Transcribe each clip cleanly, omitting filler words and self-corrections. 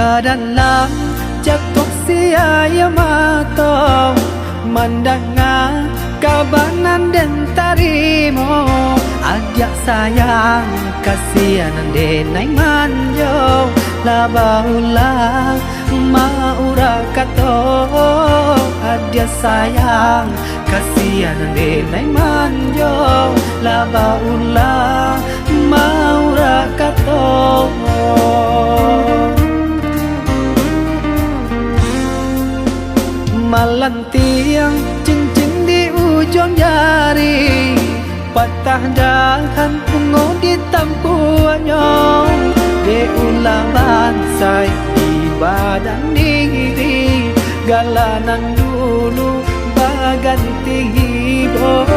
Kadalam jatuh siaya matong mendengar kabanan dan tarimo. Ajak sayang kasihanan denai manjo labaulah maura kato. Ajak sayang kasihanan denai manjo labaulah maura kato. Malantiang cincin di ujung jari, patah dahan bungo di tampuannya. De ulah bansai di badan diri, galanan dulu baganti hibo.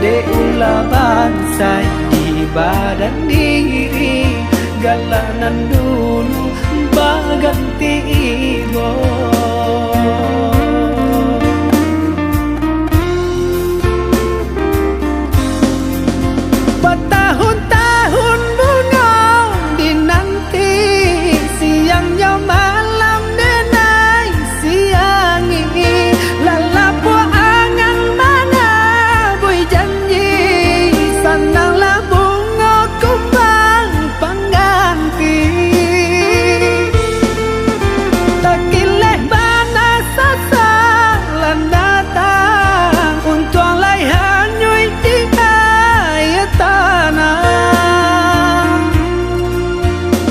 De ulah bansai di badan diri, galanan dulu baganti hibo. Bertahun-tahun bunga dinanti, siangnya malam denai siang ini. Lalapu angan mana bui janji, sananglah bunga kumbang pengganti. Takileh bana sasa landatan, untuk lai hanyui di tanah.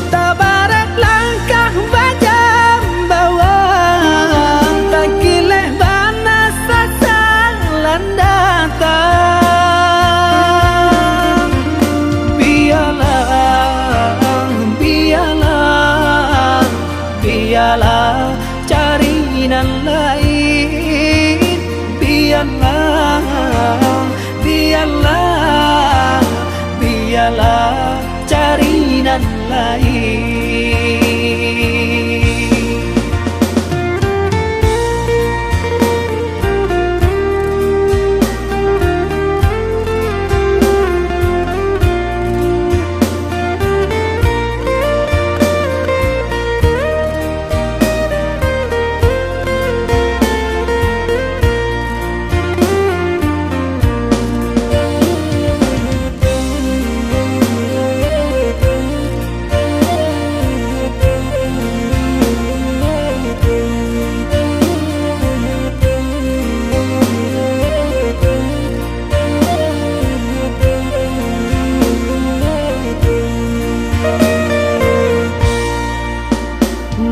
Tabarak langkah bajam bawang, takileh bana sasang landatan. Biarlah carinan lain. Biarlah carinan lain.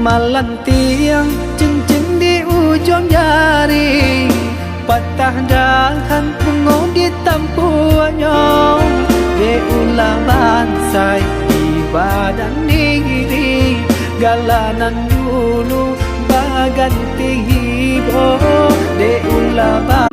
Malantiang cincin di ujung jari, patah dahan bungo di tampuannya. De ulah bansai di badan diri, galanan dulu baganti hibo. De ulah